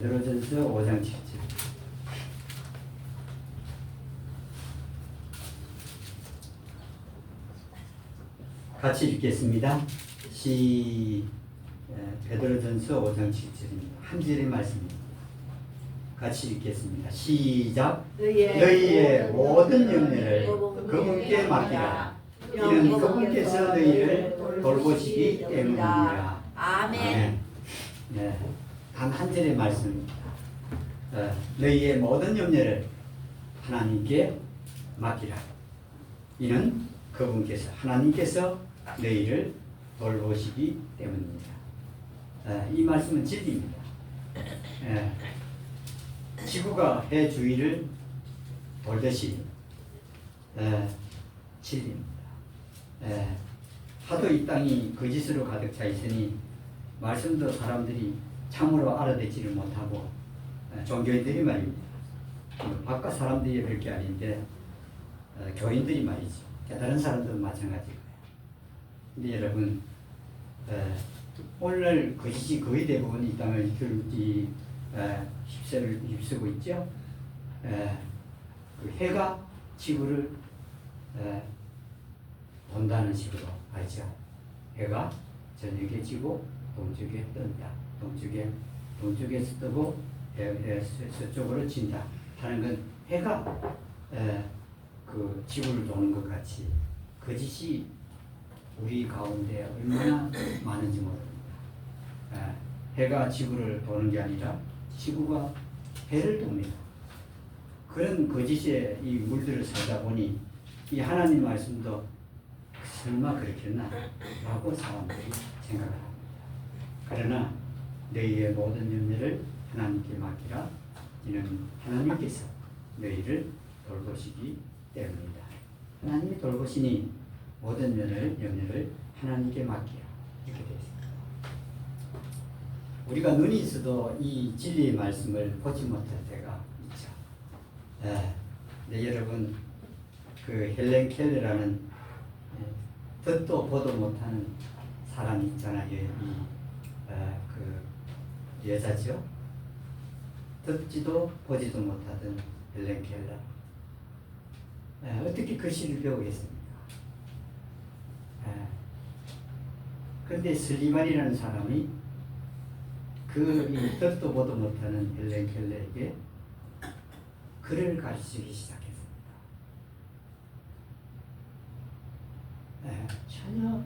베드로전서 5장 7절. 같이 읽겠습니다. 베드로전서 5장 7절입니다. 한 절의 말씀입니다. 같이 읽겠습니다. 시작. 너희의 모든 염려를 그분께 맡기라. 이는 그분께서 너희를 돌보시기 때문이라. 아멘. 네, 단 한 절의 말씀입니다. 너희의 모든 염려를 하나님께 맡기라. 이는 그분께서 하나님께서 너희를 돌보시기 때문입니다. 이 말씀은 진리입니다. 지구가 해 주위를 돌듯이 진리입니다. 하도 이 땅이 거짓으로 가득 차 있으니 말씀도 사람들이 참으로 알아듣지를 못하고 종교인들이 말입니다. 바깥 사람들이 별 게 아닌데 교인들이 말이죠. 깨달은 사람들은 마찬가지고요. 근데 여러분 오늘 거짓이 거의 대부분 이 땅을 휩쓰고 있죠. 그 해가 지구를 본다는 식으로 알죠. 해가 저녁에 지고 동쪽에 뜬다. 동쪽에서 뜨고 서쪽으로 진다 하는 건 해가 그 지구를 도는 것 같이 거짓이 우리 가운데 얼마나 많은지 모릅니다. 해가 지구를 도는 게 아니라 지구가 해를 돕니다. 그런 거짓에 이 물들을 살다 보니 이 하나님 말씀도 설마 그렇겠나 라고 사람들이 생각을 합니다. 그러나 너희의 모든 염려를 하나님께 맡기라. 이는 하나님께서 너희를 돌보시기 때문이다. 하나님이 돌보시니 모든 염려를 하나님께 맡기라. 이렇게 되어 있습니다. 우리가 눈이 있어도 이 진리의 말씀을 보지 못할 때가 있죠. 네, 여러분 그 헬렌 켈러라는 듣도 보도 못하는 사람이 있잖아요. 그 여자죠. 듣지도 보지도 못하던 헬렌 켈러. 어떻게 글씨를 배우겠습니까? 그런데 슬리반이라는 사람이 그 듣도 보도 못하는 헬렌 켈러에게 글을 가르치기 시작했습니다. 전혀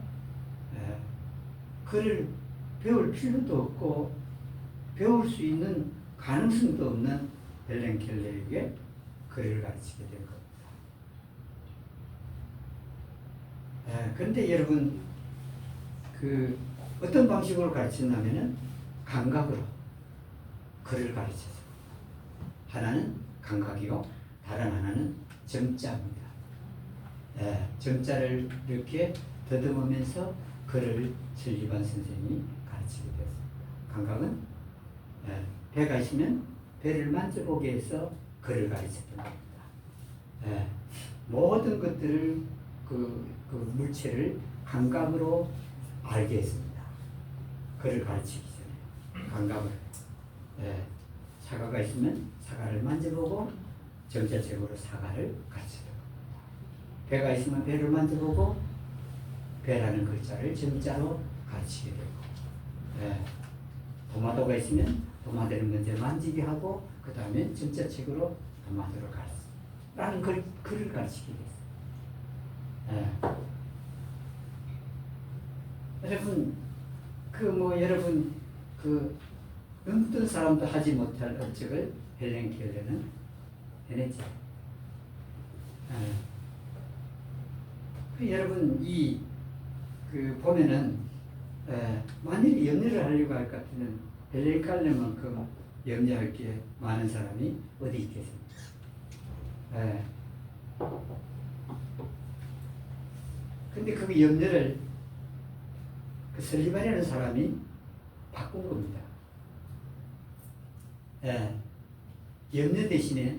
글을 배울 필요도 없고 배울 수 있는 가능성도 없는 헬렌 켈러에게 글을 가르치게 된 겁니다. 그런데 여러분 그 어떤 방식으로 가르쳤냐면은 감각으로 글을 가르쳤어요. 하나는 감각이요, 다른 하나는 점자입니다. 점자를 이렇게 더듬으면서 글을 슬리반 선생님이 가르치게 되었습니다. 감각은 배가 있으면 배를 만져보게 해서 글을 가르쳤던 겁니다. 모든 것들을 그 물체를 감각으로 알게 했습니다. 글을 가르치기 전에 감각을. 사과가 있으면 사과를 만져보고 점자책으로 사과를 가르치는 겁니다. 배가 있으면 배를 만져보고 배라는 글자를 점자로 가르치게 되고, 도마도가 있으면 도마도를 먼저 만지게 하고 그 다음에 점자책으로 도마도를 가르치라는 글을 가르치게 됐어요. 여러분 여러분 어떤 사람도 하지 못할 업적을 헬렌 켈러는 해냈죠. 여러분 보면은 만일 염려를 하려고 할 것 같으면 헬렌 켈러만큼 염려할 게 많은 사람이 어디 있겠습니까? 근데 그 염려를 그 설리반이라는 사람이 바꾼 겁니다. 염려 대신에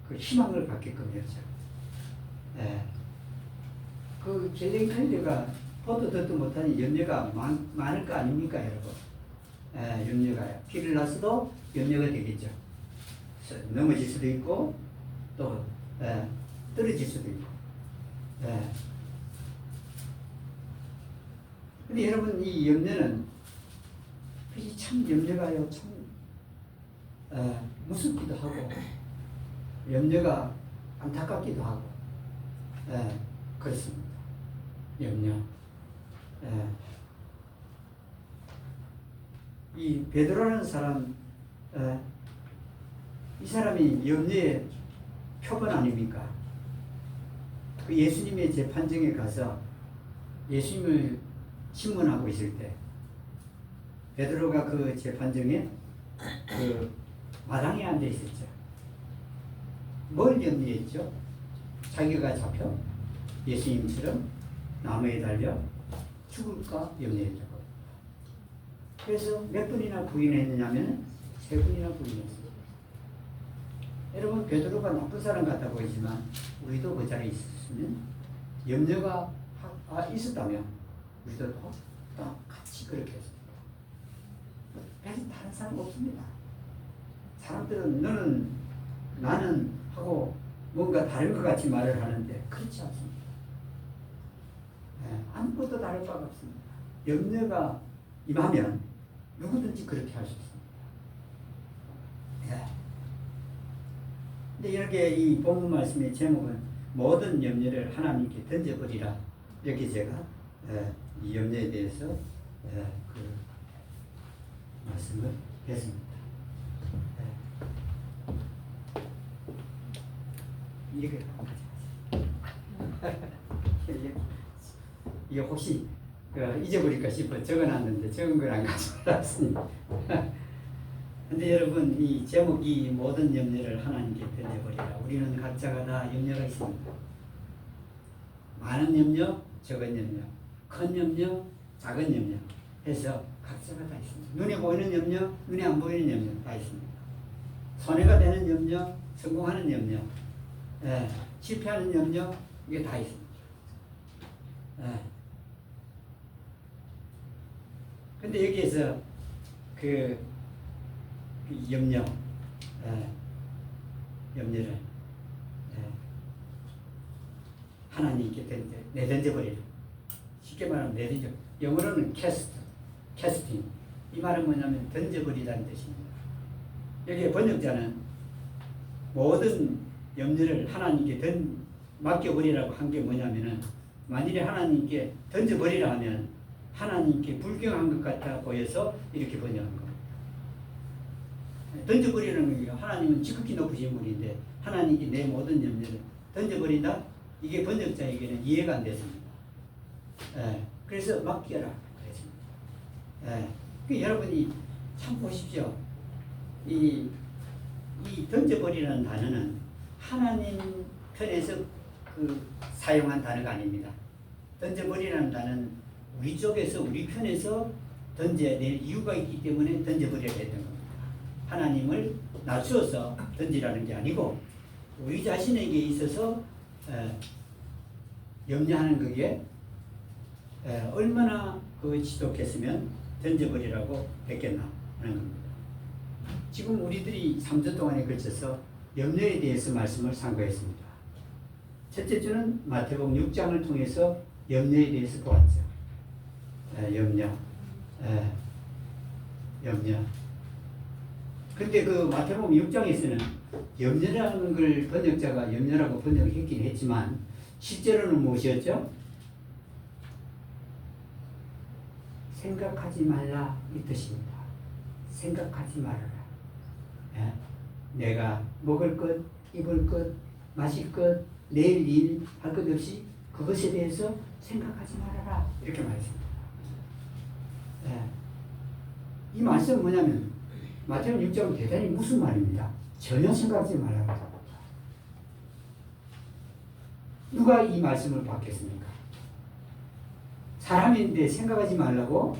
그 희망을 갖게끔 했죠. 그 헬렌 켈러가 보도 듣도 못하니 염려가 많을 거 아닙니까, 여러분? 염려가요. 피를 났어도 염려가 되겠죠. 넘어질 수도 있고 또 떨어질 수도 있고. 근데 여러분 이 염려는 참 염려가요 참 무섭기도 하고 염려가 안타깝기도 하고 그렇습니다. 염려. 이 베드로라는 사람 이 사람이 염려의 표본 아닙니까? 그 예수님의 재판정에 가서 예수님을 신문하고 있을 때 베드로가 그 재판정에 그 마당에 앉아 있었죠. 뭘 염려했죠? 자기가 잡혀 예수님처럼 나무에 달려 죽을까 염려했죠. 그래서 몇 분이나 부인했느냐면 3분이나 부인했습니다. 여러분 베드로가 나쁜 사람 같아 보이지만 우리도 그 자리에 있었으면 염려가 있었다면 우리도 또 같이 그렇게 했습니다. 별로 다른 사람 없습니다. 사람들은 너는 나는 하고 뭔가 다른 것 같이 말을 하는데 그렇지 않습니다. 아무것도 다를 바가 없습니다. 염려가 임하면 누구든지 그렇게 할 수 있습니다. 근데 이렇게 이 본문 말씀의 제목은 모든 염려를 하나님께 던져버리라. 이렇게 제가 이 염려에 대해서 그 말씀을 했습니다. 이렇게 이거 혹시 잊어버릴까 싶어 적어놨는데 적은 걸 안 가져왔습니다. 근데 여러분 이 제목이 모든 염려를 하나님께 던져버리라. 우리는 각자가 다 염려가 있습니다. 많은 염려, 적은 염려, 큰 염려, 작은 염려 해서 각자가 다 있습니다. 눈에 보이는 염려, 눈에 안 보이는 염려 다 있습니다. 손해가 되는 염려, 성공하는 염려, 실패하는 염려 이게 다 있습니다. 근데 여기에서 그 염려를 하나님께 내던져버리라. 쉽게 말하면 내던져. 영어로는 캐스팅. 이 말은 뭐냐면 던져버리라는 뜻입니다. 여기에 번역자는 모든 염려를 하나님께 맡겨버리라고 한 게 뭐냐면은 만일에 하나님께 던져버리라 하면 하나님께 불경한 것 같아 보여서 이렇게 번역한 겁니다. 던져버리는 게 하나님은 지극히 높으신 분인데 하나님께 내 모든 염려를 던져버린다? 이게 번역자에게는 이해가 안 됐습니다. 그래서 맡겨라 그랬습니다. 여러분이 참 보십시오. 이 던져버리라는 단어는 하나님 편에서 사용한 단어가 아닙니다. 던져버리라는 단어는 우리 쪽에서 우리 편에서 던져야 될 이유가 있기 때문에 던져버려야 했던 겁니다. 하나님을 낮추어서 던지라는 게 아니고 우리 자신에게 있어서 염려하는 그게 얼마나 지독했으면 던져버리라고 했겠나 하는 겁니다. 지금 우리들이 3주 동안에 걸쳐서 염려에 대해서 말씀을 상고했습니다. 첫째 주는 마태복음 6장을 통해서 염려에 대해서 보았죠. 염려. 근데 그 마태복음 6장에서는 염려라는 걸 번역자가 염려라고 번역했긴 했지만 실제로는 무엇이었죠? 생각하지 말라 이 뜻입니다. 생각하지 말아라. 내가 먹을 것, 입을 것, 마실 것, 내일 일 할 것 없이 그것에 대해서 생각하지 말아라 이렇게 말했습니다. 이 말씀은 뭐냐면 마태복음 6장은 대단히 무슨 말입니다. 전혀 생각하지 말아라. 누가 이 말씀을 받겠습니까? 사람인데 생각하지 말라고?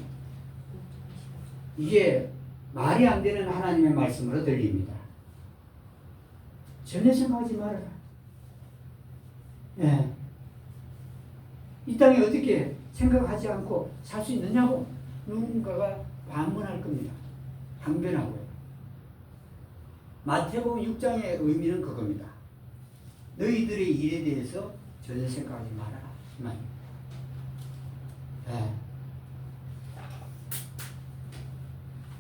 이게 말이 안 되는 하나님의 말씀으로 들립니다. 전혀 생각하지 말아라. 이 땅에 어떻게 생각하지 않고 살 수 있느냐고 누군가가 반문할 겁니다. 항변하고요. 마태복음 6장의 의미는 그겁니다. 너희들의 일에 대해서 전혀 생각하지 말아라. 이 말입니다. 네.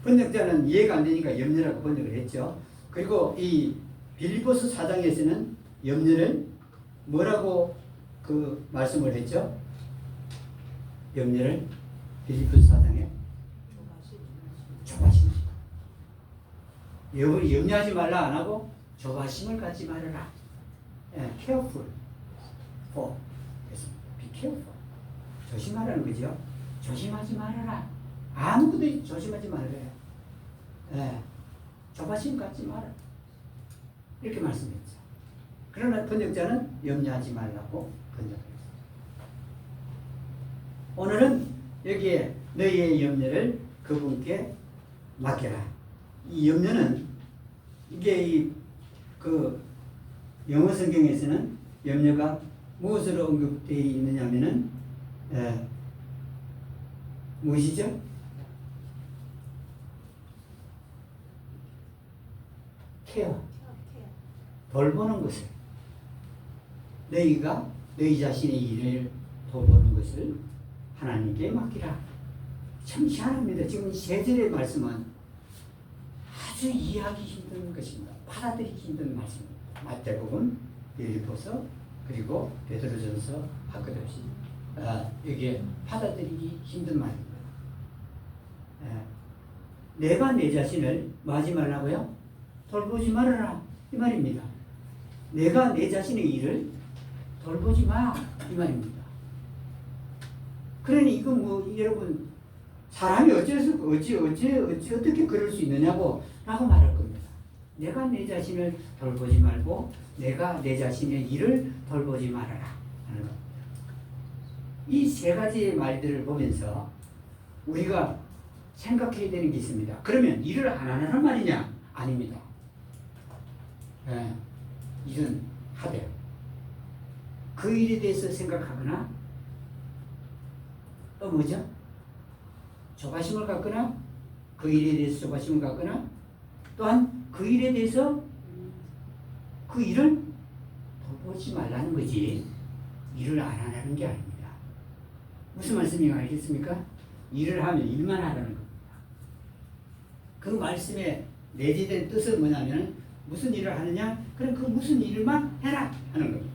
번역자는 이해가 안 되니까 염려라고 번역을 했죠. 그리고 이 빌립보서 4장에서는 염려를 뭐라고 그 말씀을 했죠? 염려를 빌립보서 4장에 조바심. 염려하지 말라 안 하고 조바심을 갖지 말아라. careful for. be careful. 조심하라는 거죠. 조심하지 말아라. 아무것도 조심하지 말아요. 조바심 갖지 마라. 이렇게 말씀했죠. 그러나 번역자는 염려하지 말라고 번역했어요. 오늘은 여기에 너희의 염려를 그분께 맡겨라. 이 염려는 이게 그 영어 성경에서는 염려가 무엇으로 언급되어 있느냐면은 무엇이죠? 케어. 돌보는 것을. 너희가 너희 자신의 일을 돌보는 것을 하나님께 맡기라. 참 희한합니다. 지금 세 절의 말씀은 아주 이해하기 힘든 것입니다. 받아들이기 힘든 말씀입니다. 마태복음, 빌립보서, 그리고 베드로전서, 학교도시. 이게 받아들이기 힘든 말입니다. 내가 내 자신을 뭐 하지 말라고요? 돌보지 말아라. 이 말입니다. 내가 내 자신의 일을 돌보지 마. 이 말입니다. 그러니 이건 뭐 여러분 사람이 어떻게 그럴 수 있느냐고 라고 말할 겁니다. 내가 내 자신을 돌보지 말고 내가 내 자신의 일을 돌보지 말아라 하는 겁니다. 이 세 가지의 말들을 보면서 우리가 생각해야 되는 게 있습니다. 그러면 일을 안 하는 말이냐? 아닙니다. 일은 하되 그 일에 대해서 생각하거나 또 뭐죠? 조바심을 갖거나 그 일에 대해서 조바심을 갖거나 또한 그 일에 대해서 그 일을 돌보지 말라는 거지 일을 안 하라는 게 아닙니다. 무슨 말씀인지 알겠습니까? 일을 하면 일만 하라는 겁니다. 그 말씀에 내재된 뜻은 뭐냐면 무슨 일을 하느냐? 그럼 그 무슨 일만 해라 하는 겁니다.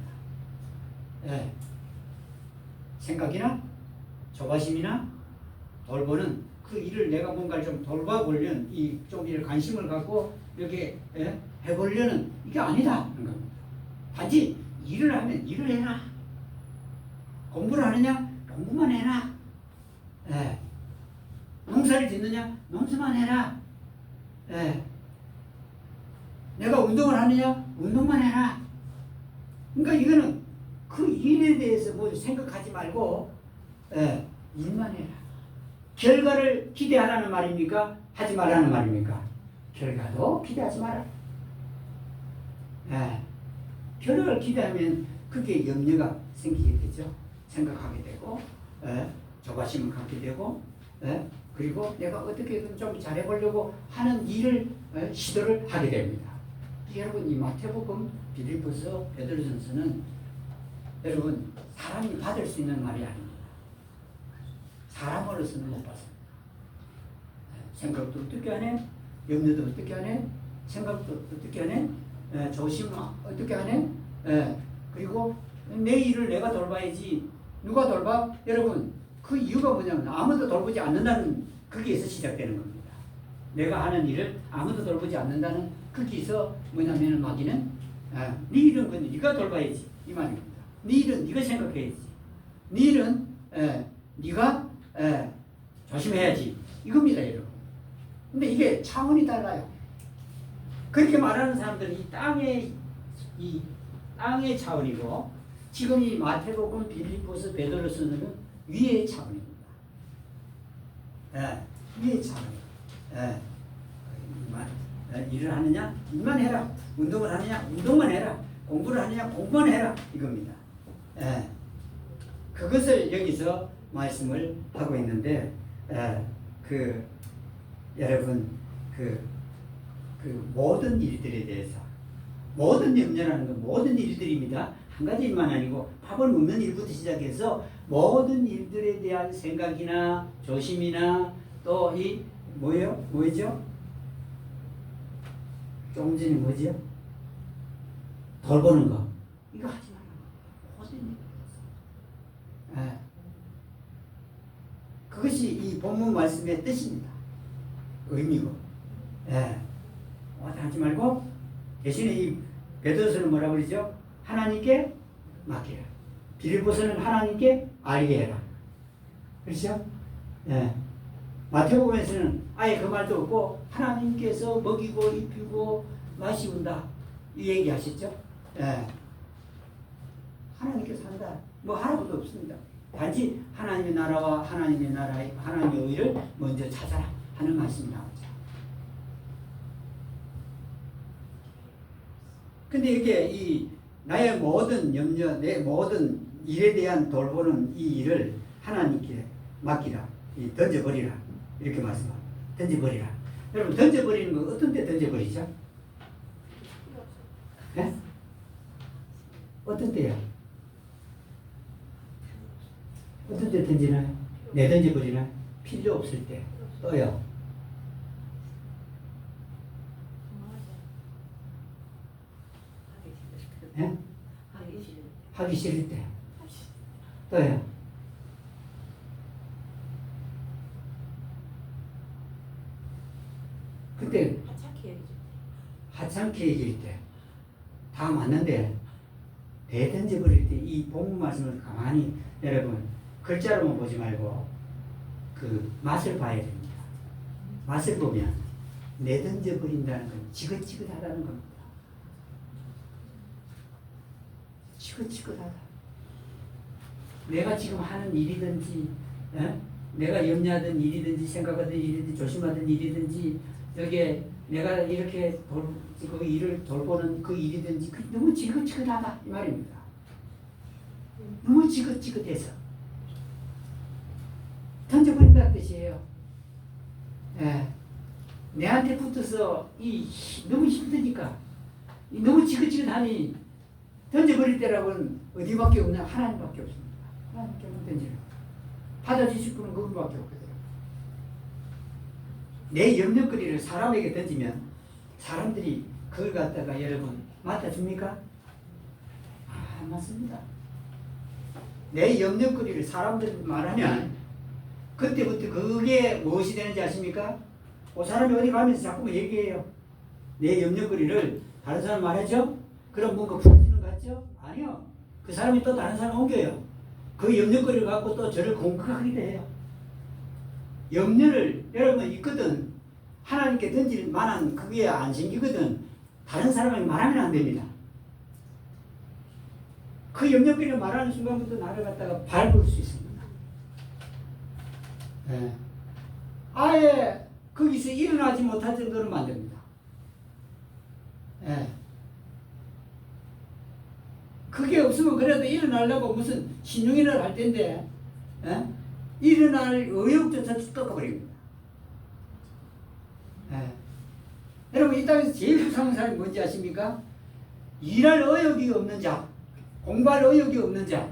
생각이나 조바심이나 돌보는 그 일을 내가 뭔가를 좀 돌봐보려는 이 좀 일에 관심을 갖고 이렇게 해보려는 이게 아니다 하는 겁니다. 단지 일을 하면 일을 해라. 공부를 하느냐? 공부만 해라. 농사를 짓느냐? 농사만 해라. 내가 운동을 하느냐? 운동만 해라. 그러니까 이거는 그 일에 대해서 뭐 생각하지 말고 일만 해라. 결과를 기대하라는 말입니까? 하지 말라는 말입니까? 결과도 기대하지 마라. 결과를 기대하면 그게 염려가 생기게 되죠. 생각하게 되고 조바심을 갖게 되고 그리고 내가 어떻게든 좀 잘해보려고 하는 일을 시도를 하게 됩니다. 여러분 이 마태복음, 빌립보서, 베드로전서는 여러분 사람이 받을 수 있는 말이 아닙니다. 사람으로서는 못 받습니다. 생각도 어떻게 하네? 염려도 어떻게 하네? 생각도 어떻게 하네? 조심은 어떻게 하네? 그리고 내 일을 내가 돌봐야지. 누가 돌봐? 여러분 그 이유가 뭐냐면 아무도 돌보지 않는다는 거기에서 시작되는 겁니다. 내가 하는 일을 아무도 돌보지 않는다는 거기서 뭐냐면 마귀는 네 일은 그 네가 돌봐야지 이 말입니다. 네 일은 네가 생각해야지. 네 일은 네가 조심해야지 이겁니다, 여러분. 근데 이게 차원이 달라요. 그렇게 말하는 사람들은 이 땅의 차원이고 지금 이 마태복음, 빌립보서, 베드로서는 위의 차원입니다. 위의 차원이에요. 일을 하느냐? 일만 해라. 운동을 하느냐? 운동만 해라. 공부를 하느냐? 공부만 해라. 이겁니다. 그것을 여기서 말씀을 하고 있는데, 여러분, 그 모든 일들에 대해서 모든 염려라는 건 모든 일들입니다. 한 가지 일만 아니고 밥을 먹는 일부터 시작해서 모든 일들에 대한 생각이나 조심이나 또 이 뭐죠? 조금 전에 뭐죠? 돌보는 거 이거 하지 말라고 모든 일. 그것이 이 본문 말씀의 뜻입니다. 의미고. 하지 말고 대신에 이 베드로서는 뭐라고 그러죠? 하나님께 맡기라. 빌립보서는 하나님께 알게 해라. 그렇죠? 마태복음에서는 아예 그 말도 없고 하나님께서 먹이고 입히고 마시운다 이 얘기 하셨죠? 하나님께서 한다. 뭐 하라고도 없습니다. 단지 하나님의 나라와 하나님의 의를 먼저 찾아라 하는 말씀이 나오죠. 근데 이렇게 이 나의 모든 염려, 내 모든 일에 대한 돌보는 이 일을 하나님께 맡기라, 던져버리라 이렇게 말씀합니다. 던져버리라. 여러분 던져버리는 거 어떤 때 던져버리죠? 네? 어떤 때요? 어떤 때 던지나요? 던져버리나요? 필요 없을 때. 또요? 네? 하기 싫을 때. 또요? 그때 하찮게 얘기할 때. 다 맞는데 던져버릴 때 이 본문 말씀을 가만히 여러분 글자로만 보지 말고 그 맛을 봐야 됩니다. 맛을 보면 내던져버린다는 건 지긋지긋하다는 겁니다. 지긋지긋하다. 내가 지금 하는 일이든지 내가 염려하던 일이든지 생각하던 일이든지 조심하던 일이든지 여기에 내가 이렇게 그 일을 돌보는 그 일이든지 너무 지긋지긋하다 이 말입니다. 너무 지긋지긋해서 던져버린다는 뜻이에요. 내한테 붙어서 너무 힘드니까 너무 지긋지긋하니 던져버릴 때라고는 어디밖에 없냐? 하나님밖에 없습니다. 하나님께만 던지라. 받아주실 분은 그분밖에 없거든요. 내 염려거리를 사람에게 던지면 사람들이 그걸 갖다가 여러분 맡아줍니까? 안 맞습니다. 내 염려거리를 사람들 말하면 그때부터 그게 무엇이 되는지 아십니까? 그 사람이 어디 가면서 자꾸 얘기해요. 내 염려거리를 다른 사람 말하죠? 그럼 뭔가 풀어지는 것 같죠? 아니요. 그 사람이 또 다른 사람 옮겨요. 그 염려거리를 갖고 또 저를 공격하기도 해요. 염려를 여러분 있거든. 하나님께 던질 만한 그게 안 생기거든. 다른 사람에게 말하면 안 됩니다. 그 염려거리를 말하는 순간부터 나를 갖다가 밟을 수 있습니다. 아예 거기서 일어나지 못할 정도로 만듭니다. 그게 없으면 그래도 일어나려고 무슨 신용일을 할 텐데 일어날 의욕조차 꺾어버립니다. 여러분 이 땅에서 제일 불쌍한 사람이 뭔지 아십니까? 일할 의욕이 없는 자, 공부할 의욕이 없는 자,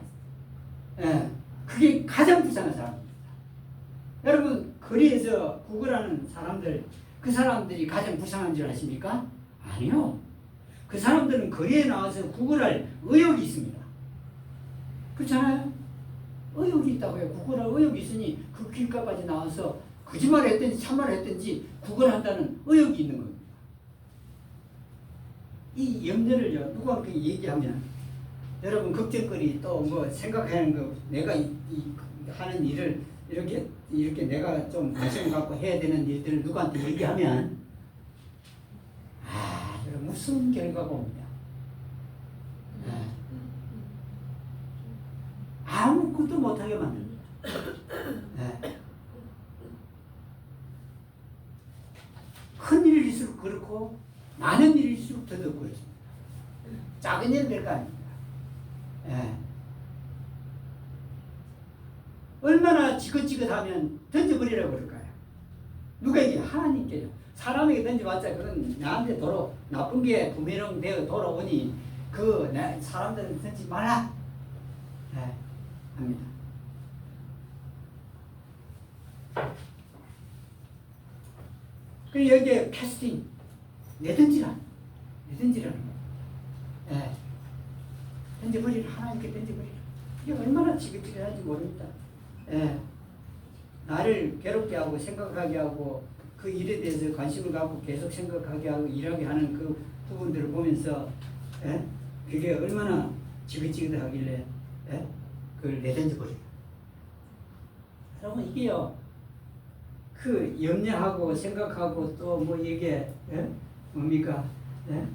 그게 가장 불쌍한 사람입니다. 여러분 거리에서 구걸하는 사람들, 그 사람들이 가장 불쌍한 줄 아십니까? 아니요. 그 사람들은 거리에 나와서 구걸할 의욕이 있습니다. 그렇잖아요? 의욕이 있다고요. 구걸할 의욕이 있으니 그 길가까지 나와서 거짓말을 했든지 참말을 했든지 구걸한다는 의욕이 있는 겁니다. 이 염려를요, 누구한테 얘기하면 여러분 걱정거리 또 뭐 생각하는 거 내가 하는 일을 이렇게 내가 좀 관심 갖고 해야 되는 일들을 누구한테 얘기하면 무슨 결과가 옵니다. 아무것도 못하게 만듭니다. 큰 일일수록 그렇고 많은 일일수록 더더욱 그렇습니다. 작은 일은 별거 아닙니다. 얼마나 지긋지긋하면 던져버리라고 그럴까요? 누가 얘기해? 하나님께요. 사람에게 던져봤자 그건 나한테 나쁜 게 부메랑 되어 돌아오니 사람들은 던지지 말라. 네, 합니다. 그리고 여기에 캐스팅, 내던지라는 거예요. 네. 던져버리라. 하나님께 던져버리라. 이게 얼마나 지긋지긋한지 모릅니다. 예. 나를 괴롭게 하고 생각하게 하고 그 일에 대해서 관심을 갖고 계속 생각하게 하고 일하게 하는 그 부분들을 보면서 예? 그게 얼마나 지긋지긋하길래 예? 그걸 내던져버려요. 여러분 이게요. 그 염려하고 생각하고 또 뭐 이게 예? 뭡니까? 예?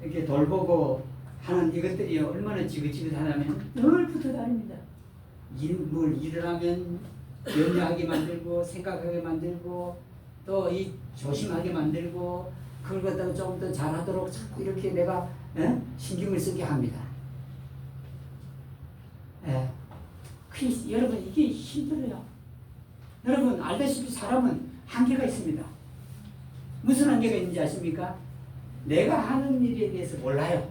이렇게 돌보고 하는 이것들이 얼마나 지긋지긋하다면 늘 붙어 다닙니다. 일을 하면 염려하게 만들고 생각하게 만들고 또 이 조심하게 만들고 그걸 갖다가 좀 더 잘하도록 자꾸 이렇게 내가 신경을 쓰게 합니다. 여러분 이게 힘들어요. 여러분 알다시피 사람은 한계가 있습니다. 무슨 한계가 있는지 아십니까? 내가 하는 일에 대해서 몰라요.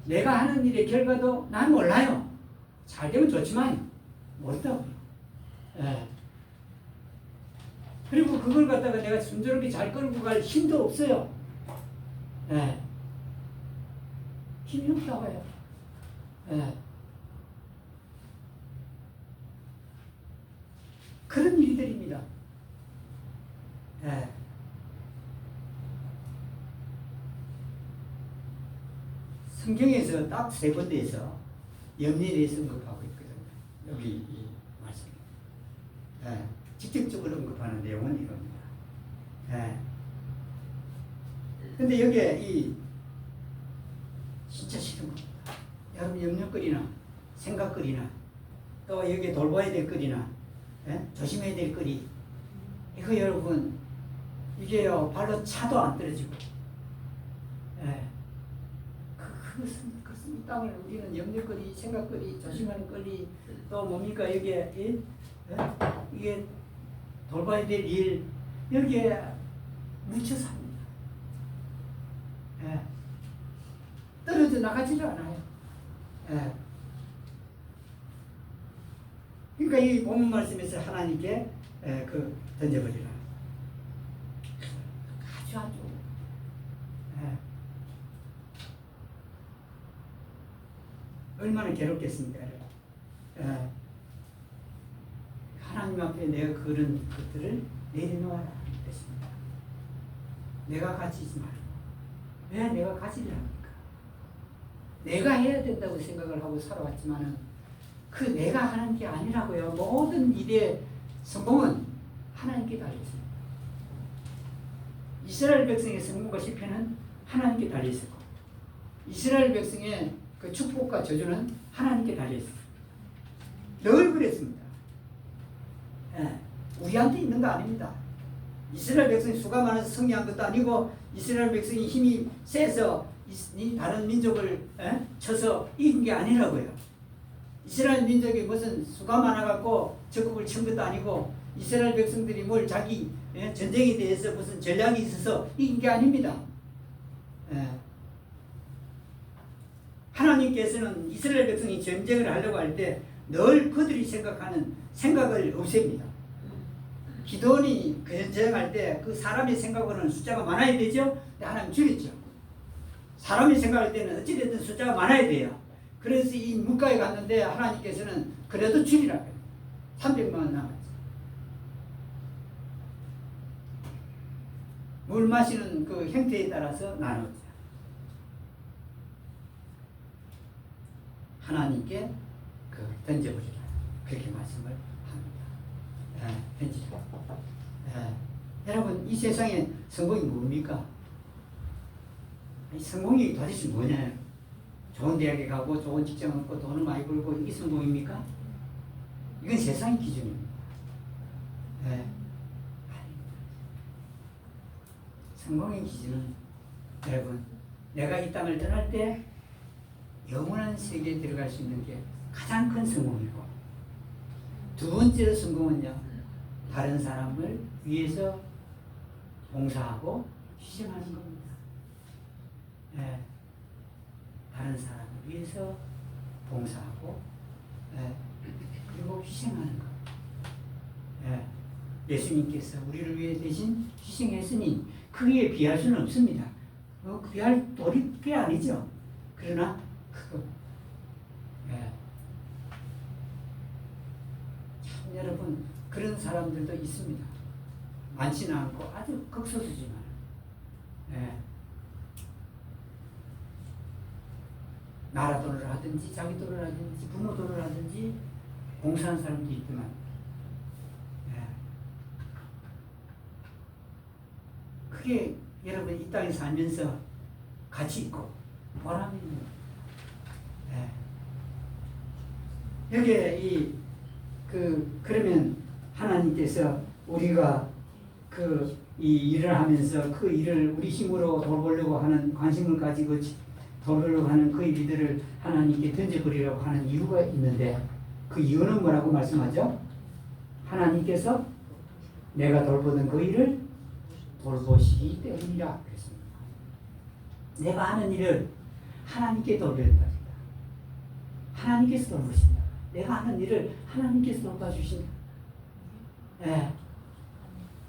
내가 하는 일의 결과도 난 몰라요. 잘 되면 좋지만 모른다고요. 예. 그리고 그걸 갖다가 내가 순조롭게 잘 끌고 갈 힘도 없어요. 예. 힘이 없다고요. 예. 그런 일들입니다. 예. 성경에서 딱 세 군데에서 염려에 대해서 언급하고 있거든요. 여기 이 말씀. 예. 직접적으로 언급하는 내용은 이겁니다. 예. 근데 여기에 진짜 싫은 겁니다. 여러분 염려거리나 생각거리나 또 여기에 돌봐야 될 거리나 예? 조심해야 될 거리 이거 여러분 이게요 발로 차도 안 떨어지고 예. 그것은 이 땅을 우리는 염려거리 생각거리 조심하는 거리 또 뭡니까 여기에 예? 이게 돌봐야 될 일 여기에 묻혀 삽니다. 예. 떨어져 나가지를 않아요. 예. 그러니까 이 본문 말씀에서 하나님께 던져버리라. 아주 예. 얼마나 괴롭겠습니까? 예. 하나님 앞에 내가 그런 것들을 내려놓아라 했습니다. 내가 가지지 말고 왜 내가 가지를 합니까? 내가 해야 된다고 생각을 하고 살아왔지만은 그 내가 하는 게 아니라고요. 모든 일의 성공은 하나님께 달려있습니다. 이스라엘 백성의 성공과 실패는 하나님께 달려있었고 이스라엘 백성의 그 축복과 저주는 하나님께 달려있습니다. 늘 그랬습니다. 예, 우리한테 있는 거 아닙니다. 이스라엘 백성이 수가 많아서 승리한 것도 아니고 이스라엘 백성이 힘이 세서 이 다른 민족을 쳐서 이긴 게 아니라고요. 이스라엘 민족이 무슨 수가 많아갖고 적국을 친 것도 아니고 이스라엘 백성들이 뭘 자기 전쟁에 대해서 무슨 전략이 있어서 이긴 게 아닙니다. 하나님께서는 이스라엘 백성이 전쟁을 하려고 할 때 늘 그들이 생각하는 생각을 없앱니다. 기도원이 전쟁할 때 그 사람의 생각으로는 숫자가 많아야 되죠? 근데 하나님 줄였죠. 사람이 생각할 때는 어찌됐든 숫자가 많아야 돼요. 그래서 이 문가에 갔는데 하나님께서는 그래도 줄이라고 해요. 300만 남았죠. 물 마시는 그 형태에 따라서 나누죠. 하나님께 던져버리라. 그렇게 말씀을 합니다. 던지라. 여러분 이 세상에 성공이 뭡니까? 이 성공이 도대체 뭐냐? 좋은 대학에 가고 좋은 직장 얻고 돈을 많이 벌고 이게 성공입니까? 이건 세상의 기준입니다. 성공의 기준은 여러분 내가 이 땅을 떠날 때 영원한 세계에 들어갈 수 있는 게 가장 큰 성공이고 두 번째로 성공은요 다른 사람을 위해서 봉사하고 희생하는 겁니다. 예. 다른 사람을 위해서 봉사하고 예. 그리고 희생하는 것. 예. 예수님께서 우리를 위해 대신 희생했으니 그에 비할 수는 없습니다. 비할 도리 게 아니죠. 그러나 그거 예. 참 여러분 그런 사람들도 있습니다. 많지는 않고 아주 극소수지만 예. 나라 돈을 하든지 자기 돈을 하든지 부모 돈을 하든지 봉사하는 사람도 있지만 예. 그게 여러분 이 땅에 살면서 가치 있고 보람이 있는 예. 여기에 그러면 하나님께서 우리가 이 일을 하면서 그 일을 우리 힘으로 돌보려고 하는 관심을 가지고 돌보려고 하는 그 일들을 하나님께 던져버리려고 하는 이유가 있는데 그 이유는 뭐라고 말씀하죠? 하나님께서 내가 돌보던 그 일을 돌보시기 때문이라 그랬습니다. 내가 하는 일을 하나님께 돌려다 하나님께서 돌보신다. 내가 하는 일을 하나님께서 돌봐주신다. 예.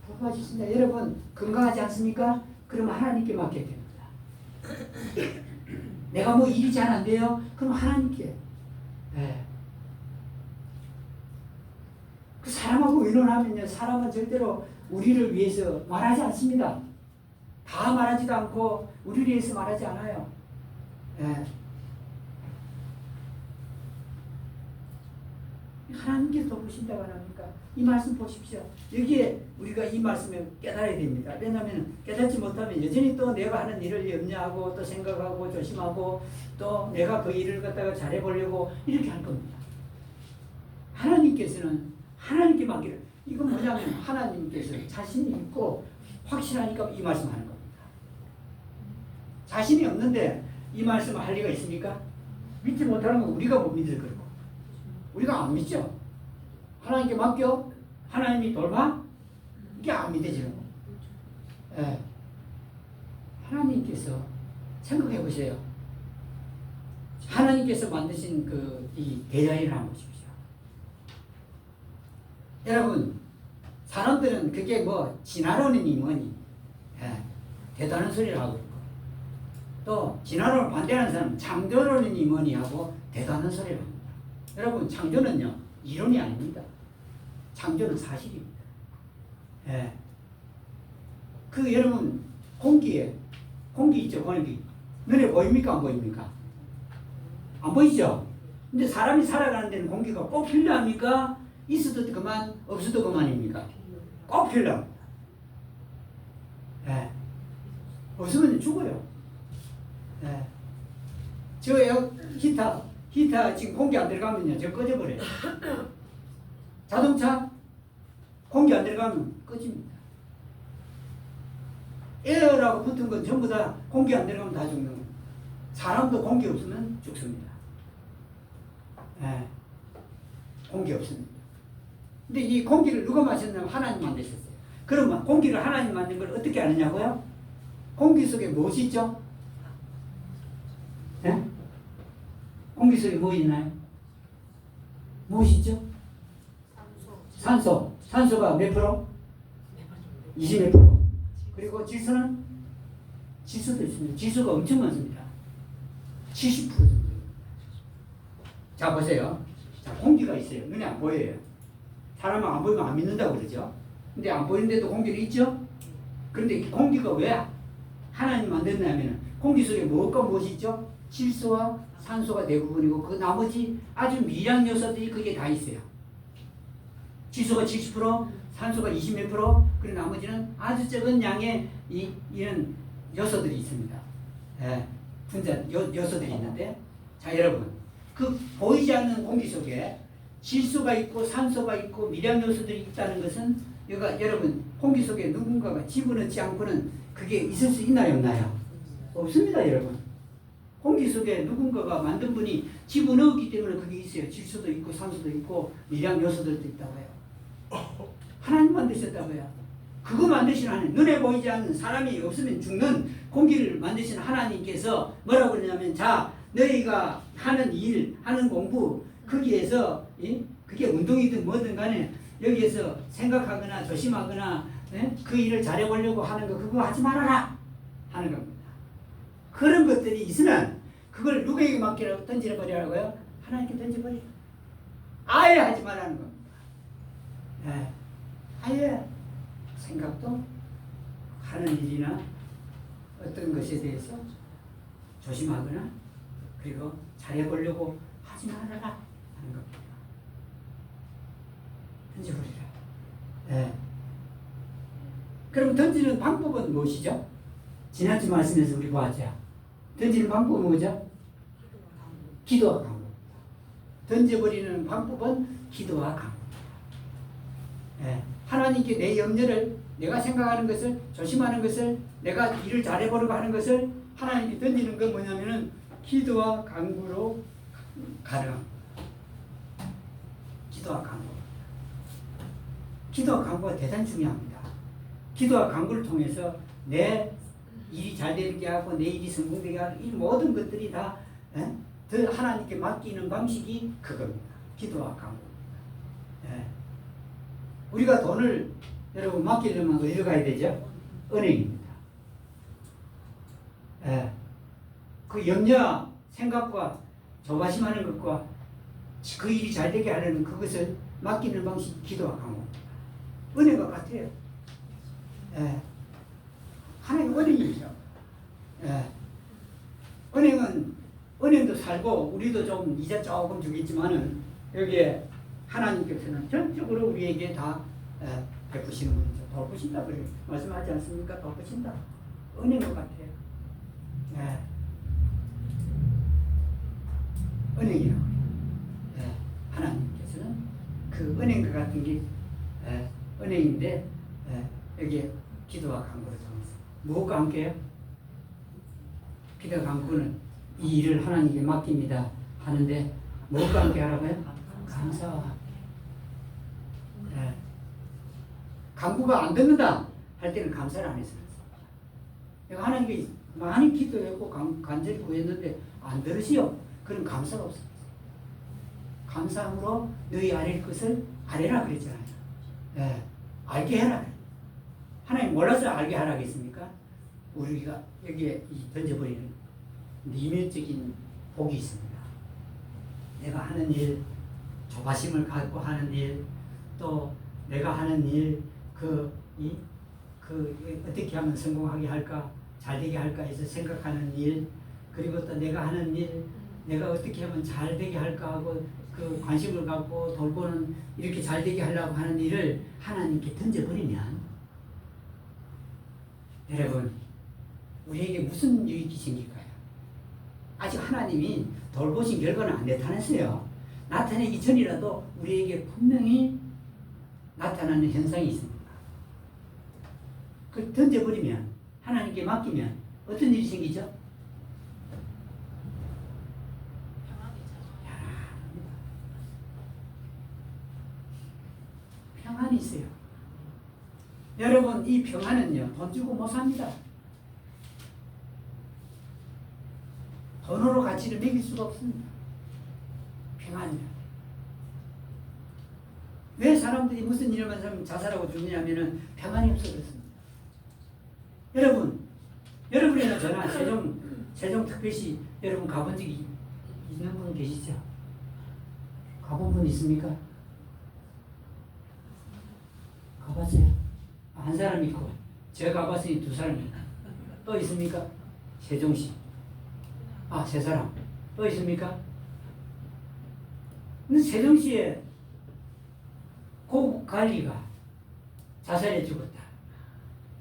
돌봐주신다. 여러분 건강하지 않습니까? 그러면 하나님께 맡겨야 됩니다. 내가 뭐 일이 잘 안 돼요? 그럼 하나님께. 예. 그 사람하고 의논하면요, 사람은 절대로 우리를 위해서 말하지 않습니다. 다 말하지도 않고 우리를 위해서 말하지 않아요. 예. 하나님께서 돕으신다고 합니까? 이 말씀 보십시오. 여기에 우리가 이 말씀을 깨달아야 됩니다. 왜냐하면 깨닫지 못하면 여전히 또 내가 하는 일을 염려하고 또 생각하고 조심하고 또 내가 그 일을 갖다가 잘해보려고 이렇게 할 겁니다. 하나님께서는 하나님께 맡기를. 이건 뭐냐면 하나님께서 자신이 있고 확실하니까 이 말씀하는 겁니다. 자신이 없는데 이 말씀을 할 리가 있습니까? 믿지 못하는 건 우리가 못 믿을 거고 우리가 안 믿죠. 하나님께 맡겨 하나님이 돌봐 이게 안 믿어지는 거. 예. 하나님께서 생각해 보세요. 하나님께서 만드신 이 대자연을 한번 보십시오. 여러분 사람들은 그게 뭐 진화론이니 뭐니 예. 대단한 소리를 하고 있고 또 진화론을 반대하는 사람은 창조론이니 뭐니 하고 대단한 소리를 합니다. 여러분 창조는요 이론이 아닙니다. 창조는 사실입니다. 예. 여러분 공기 있죠. 공기 눈에 보입니까 안 보입니까? 안 보이죠. 근데 사람이 살아가는 데는 공기가 꼭 필요합니까? 있어도 그만 없어도 그만입니까? 꼭 필요합니다. 예. 없으면 죽어요. 예. 저 히터 지금 공기 안 들어가면요 저 꺼져버려요. 자동차 공기 안 들어가면 꺼집니다. 에어라고 붙은 건 전부 다 공기 안 들어가면 다 죽는 거예요. 사람도 공기 없으면 죽습니다. 예. 공기 없습니다. 근데 이 공기를 누가 마셨냐면 하나님 만드셨어요. 그러면 공기를 하나님 만든 걸 어떻게 아느냐고요? 공기 속에 무엇이 있죠? 예? 공기 속에 뭐 있나요? 무엇이 있죠? 산소. 산소가 몇 프로? 20몇%. 그리고 질소는? 질소도 있습니다. 질소가 엄청 많습니다. 70% 정도. 자, 보세요. 자, 공기가 있어요. 눈에 안 보여요. 사람은 안 보이면 안 믿는다고 그러죠. 근데 안 보이는데도 공기는 있죠? 그런데 이 공기가 왜 하나님 만들었냐면 공기 속에 무엇과 무엇이 있죠? 질소와 산소가 대부분이고 그 나머지 아주 미량 요소들이 그게 다 있어요. 질소가 70%, 산소가 20몇 %, 그리고 나머지는 아주 적은 양의 이런 요소들이 있습니다. 예, 분자 요소들이 있는데, 자 여러분, 그 보이지 않는 공기 속에 질소가 있고 산소가 있고 미량 요소들이 있다는 것은 여러분 공기 속에 누군가가 집어넣지 않고는 그게 있을 수 있나요, 없나요? 없습니다, 여러분. 공기 속에 누군가가 만든 분이 집어넣었기 때문에 그게 있어요. 질소도 있고 산소도 있고 미량 요소들도 있다고 해요. 하나님 만드셨다고요. 그거 만드시는 하나님, 눈에 보이지 않는 사람이 없으면 죽는 공기를 만드시는 하나님께서 뭐라고 그러냐면, 자, 너희가 하는 일, 하는 공부, 거기에서 그게 운동이든 뭐든 간에 여기에서 생각하거나 조심하거나 그 일을 잘해보려고 하는 거 그거 하지 말아라 하는 겁니다. 그런 것들이 있으면 그걸 누구에게 맡기라고 던져버리라고요? 하나님께 던져버리라. 아예 하지 말라는 겁니다. 아예 생각도 하는 일이나 어떤 것에 대해서 조심하거나 그리고 잘해보려고 하지 말아라 하는 겁니다. 던져버리라. 그럼 던지는 방법은 무엇이죠? 지난주 말씀에서 우리 보았죠. 던지는 방법은 뭐죠? 기도와 강구. 던져버리는 방법은 기도와 강구. 하나님께 내 염려를, 내가 생각하는 것을, 조심하는 것을, 내가 일을 잘해보려고 하는 것을 하나님께 던지는 건 뭐냐면은 기도와 강구로 가능합니다. 기도와 강구. 기도와 강구가 대단히 중요합니다. 기도와 강구를 통해서 내 일이 잘 되게 하고 내 일이 성공되게 하고 이 모든 것들이 다 더 하나님께 맡기는 방식이 그겁니다. 기도와 강구. 우리가 돈을 여러분 맡기려면 어디로 가야 되죠? 은행입니다. 그 염려, 생각과 조바심하는 것과 그 일이 잘 되게 하려는 그것을 맡기는 방식이 기도와 강구입니다. 은행과 같아요. 하나님 은행이죠. 은행도 살고 우리도 좀 이자 조금 주겠지만은 여기에 하나님께서는 전적으로 우리에게 다 베푸시는 분이죠. 돌보신다 그래 말씀하지 않습니까? 돌보신다. 은행과 같아요. 은행이라고 해요. 하나님께서는 그 은행과 같은 게 은행인데 여기에 기도와 강구를 통해서 무엇과 함께요? 기도와 강구는 이 일을 하나님께 맡깁니다 하는데 무엇과 함께 하라고요? 감사와 함께. 강구가 안 듣는다 할 때는 감사를 안 했어요. 내가 하나님께 많이 기도했고 간절히 구했는데 안 들으시오. 그럼 감사가 없습니다. 감사함으로 너희 아랠 것을 아뢰라 그랬잖아요. 알게 해라. 하나님 몰라서 알게 하라겠습니까? 우리가 여기에 던져버리는 이면적인 복이 있습니다. 내가 하는 일, 조바심을 갖고 하는 일, 또 내가 하는 일, 어떻게 하면 성공하게 할까, 잘 되게 할까 해서 생각하는 일, 그리고 또 내가 하는 일, 내가 어떻게 하면 잘 되게 할까 하고 그 관심을 갖고 돌보는 이렇게 잘 되게 하려고 하는 일을 하나님께 던져버리면 여러분 우리에게 무슨 유익이 생길까요? 아직 하나님이 돌보신 결과는 안 나타났어요. 나타내기 전이라도 우리에게 분명히 나타나는 현상이 있습니다. 그걸 던져버리면 하나님께 맡기면 어떤 일이 생기죠? 평안이 있어요. 여러분 이 평안은요 돈 주고 못 삽니다. 돈으로 가치를 매길 수가 없습니다. 평안이요. 왜 사람들이 무슨 일을 하면 자살하고 죽느냐면은 평안이 없어서 그렇습니다. 여러분이나 저나 세종특별시 여러분 가본 적이 있는 분 계시죠? 가본 분 있습니까? 가봤어요? 한 사람 있고 제가 가봤으니 두 사람이 또 있습니까? 세종시 세 사람 또 있습니까? 근데 세종시에 고급 관리가 자살해 죽었다.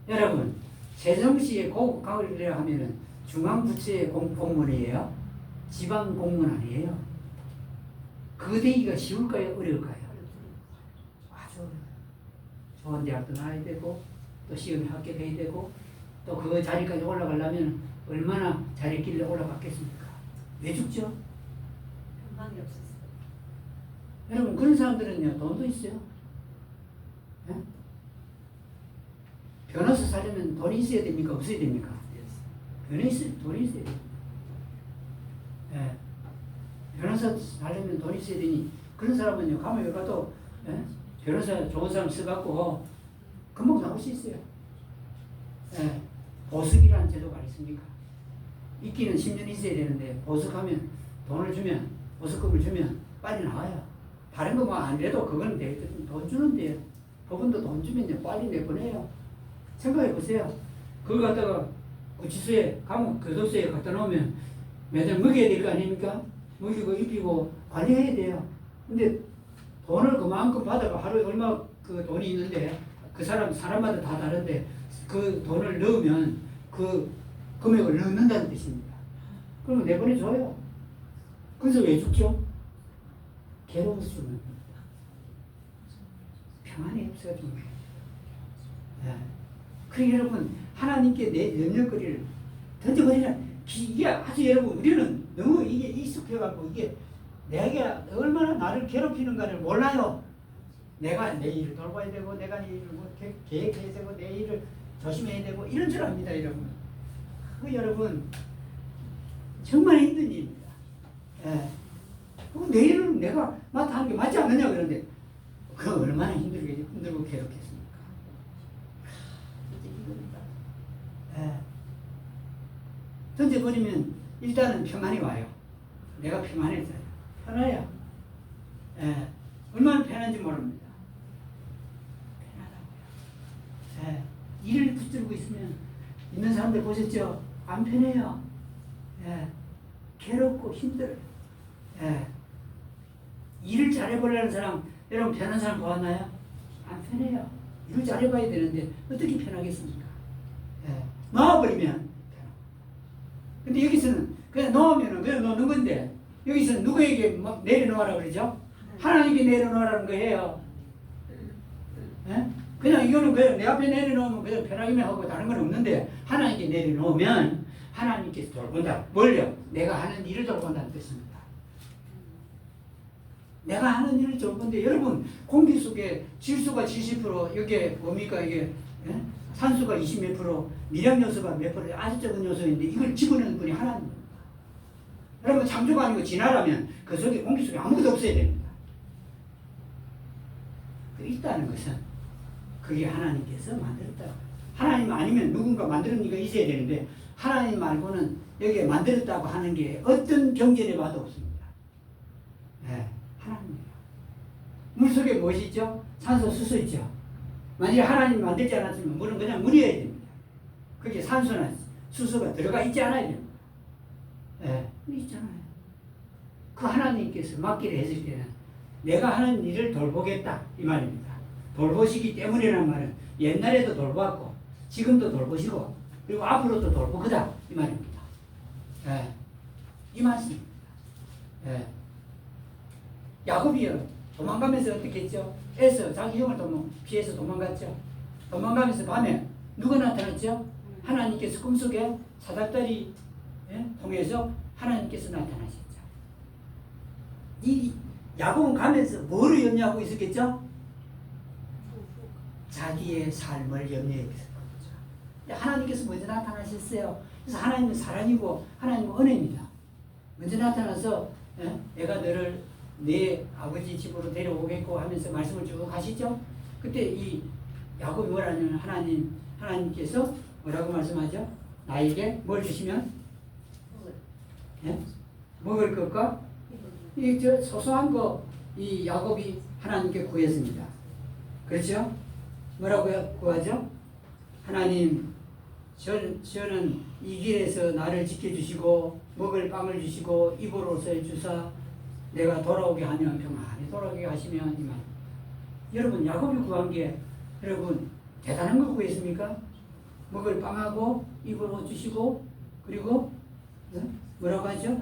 여러분 세종시에 고급 관리라 하면은 중앙부처의 공무원이에요? 지방 공무원 아니에요? 그거 되기가 쉬울까요? 어려울까요? 아주 어려워요. 좋은 대학도 나와야 되고 또 시험에 합격해야 되고 또 그 자리까지 올라가려면 얼마나 잘했길래 올라갔겠습니까? 왜 죽죠? 평강이 없었어요. 여러분 그런 사람들은요 돈도 있어요. 네? 변호사 사려면 돈이 있어야 됩니까? 없어야 됩니까? 돈이 있어야 됩니다. 예. 변호사 하려면 돈이 있어야 되니 그런 사람은요 감옥에 가도 예? 변호사 좋은 사람 써갖고 금방 나올 수 있어요. 예. 보석이라는 제도가 있습니까? 있기는 10년 있어야 되는데 보석하면 돈을 주면 보석금을 주면 빨리 나와요. 다른 거 뭐 안 돼도 그건 돈 주는데 법원도 돈 주면 이제 빨리 내보내요. 생각해 보세요. 그걸 갖다가 구치소에 감옥 교도소에 갖다 놓으면 매달 먹여야 될 거 아닙니까? 먹이고 입히고 관리해야 돼요. 근데 돈을 그만큼 받아가 하루에 얼마 그 돈이 있는데 그 사람마다 다 다른데 그 돈을 넣으면 그 금액을 넣는다는 뜻입니다. 그러면 내보내줘요. 그래서 왜 죽죠? 괴로워서 죽는 겁니다. 평안이 없어가지고. 네. 그러니까 여러분 하나님께 내 영역거리를 던져버리라. 이게 아주 여러분 우리는 너무 이게 익숙해갖고 이게 내가 얼마나 나를 괴롭히는가를 몰라요. 내가 내 일을 돌봐야 되고 내가 내 일을 계획해야 되고 내 일을 조심해야 되고 이런 줄 압니다 여러분. 그 여러분 정말 힘든 일입니다. 예. 내 일을 내가 맡아 하는 게 맞지 않느냐 그런데 그 얼마나 힘들고 괴롭겠습니까? 이겁니다. 예. 던져버리면 일단은 평안이 와요. 내가 평안해져요. 편해요. 예. 얼마나 편한지 모릅니다. 편하다고요. 예. 일을 붙들고 있는 사람들 보셨죠? 안 편해요. 예. 괴롭고 힘들어요. 예. 일을 잘해보려는 사람, 여러분 편한 사람 보았나요? 안 편해요. 일을 잘해봐야 되는데 어떻게 편하겠습니까? 예. 놓아버리면 편하고. 근데 여기서는 그냥 놓으면 그냥 놓는 건데 여기서는 누구에게 내려놓으라 그러죠? 하나님께 내려놓으라는 거예요. 예? 그냥 이거는 그냥 내 앞에 내려놓으면 그냥 편하기만 하고 다른 건 없는데 하나님께 내려놓으면 하나님께서 돌본다. 뭘요? 내가 하는 일을 돌본다는 뜻입니다. 내가 하는 일을 돌본데 여러분 공기 속에 질소가 70% 이게 뭡니까 이게 예? 산소가 20 몇 프로 미량 요소가 몇 프로 아주 적은 요소인데 이걸 집어넣는 분이 하나님입니다. 여러분 창조가 아니고 진화라면 그 속에 공기 속에 아무것도 없어야 됩니다. 있다는 것은 그게 하나님께서 만들었다. 하나님 아니면 누군가 만드는 이가 있어야 되는데 하나님 말고는 여기에 만들었다고 하는 게 어떤 경전에 봐도 없습니다. 네, 하나님이에요. 물속에 무엇이 있죠? 산소, 수소 있죠. 만약에 하나님이 만들지 않았으면 물은 그냥 물이어야 됩니다. 그게 산소나 수소가 들어가 있지 않아야 됩니다. 네, 있잖아요. 그 하나님께서 맡기를 했을 때는 내가 하는 일을 돌보겠다 이 말입니다. 돌보시기 때문이라는 말은 옛날에도 돌보았고 지금도 돌보시고 그리고 앞으로도 돌볼 거다 이 말입니다. 예. 이 말씀입니다. 예. 야곱이요 도망가면서 어떻게 했죠? 에서 자기 형을 피해서 도망갔죠. 도망가면서 밤에 누가 나타났죠? 하나님께서 꿈속에 사닥다리 통해서 하나님께서 나타나셨죠. 이 야곱은 가면서 뭐를 염려하고 있었겠죠? 자기의 삶을 염려해 있었죠. 하나님께서 먼저 나타나셨어요. 그래서 하나님은 사랑이고 하나님은 은혜입니다. 먼저 나타나서 내가 너를 내 아버지 집으로 데려오겠고 하면서 말씀을 쭉 하시죠. 그때 이 야곱이 뭐라냐면 하나님께서 뭐라고 말씀하죠? 나에게 뭘 주시면 먹을 것과 이 소소한 거 이 야곱이 하나님께 구했습니다. 그렇죠? 뭐라고 구하죠? 하나님, 저는 이 길에서 나를 지켜주시고 먹을 빵을 주시고 입을 옷을 주사 내가 돌아오게 하면 평안히 돌아오게 하시면 이만. 여러분 야곱이 구한 게 여러분 대단한 걸 구했습니까? 먹을 빵하고 입을 옷 주시고 그리고 뭐라고 하죠?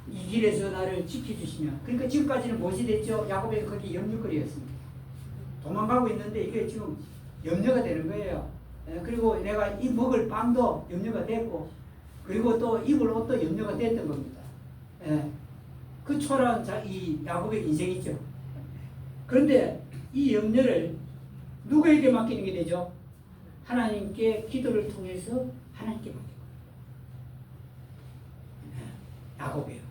이 길에서 나를 지켜주시며. 그러니까 지금까지는 무엇이 됐죠? 야곱에게 그게 염려거리였습니다. 도망가고 있는데 이게 지금 염려가 되는 거예요. 그리고 내가 이 먹을 빵도 염려가 됐고 그리고 또 입을 옷도 염려가 됐던 겁니다. 그 초라한 이 야곱의 인생이죠. 그런데 이 염려를 누구에게 맡기는 게 되죠? 하나님께 기도를 통해서 하나님께 맡기고 야곱이에요.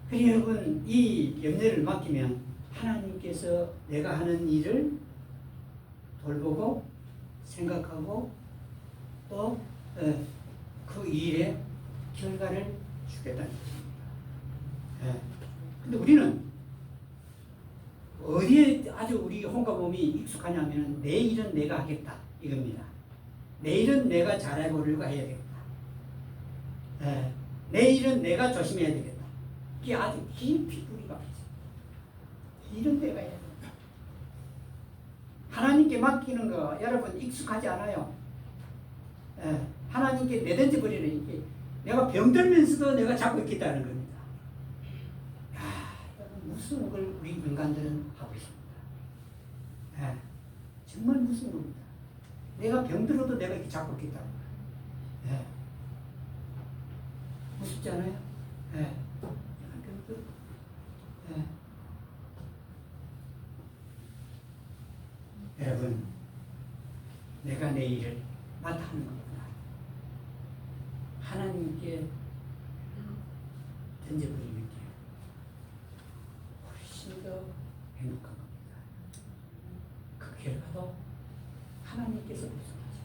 그러니 여러분 이 염려를 맡기면 하나님께서 내가 하는 일을 돌보고 생각하고 또 그 일의 결과를 주겠다는 것입니다. 근데 우리는 어디에 아주 우리 혼과 몸이 익숙하냐면 내 일은 내가 하겠다 이겁니다. 내 일은 내가 잘해보려고 해야 되겠다. 내 일은 내가 조심해야 되겠다. 이게 아주 깊이 뿌리가 있어요. 일은 내가 해야 된다. 하나님께 맡기는 거 여러분 익숙하지 않아요. 하나님께 내던져 버리는 게 내가 병들면서도 내가 잡고 있겠다는 겁니다. 야, 무슨 걸 우리 인간들은 하고 있습니다. 정말 무슨 겁니다. 내가 병들어도 내가 이렇게 잡고 있겠다는 거예요. 무섭지 않아요? 여러분, 내가 내 일을 맡아 하는 겁니다. 하나님께 던져버리는 게 훨씬 더 행복한 겁니다. 그 결과도 하나님께서 우선하죠.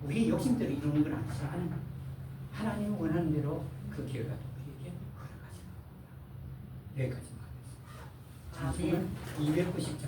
우리 욕심대로 이루는 건 아니죠. 하나님 원하는 대로 그 결과도 우리에게 허락하시는 겁니다. 여기까지 하겠습니다. 찬송은 290장.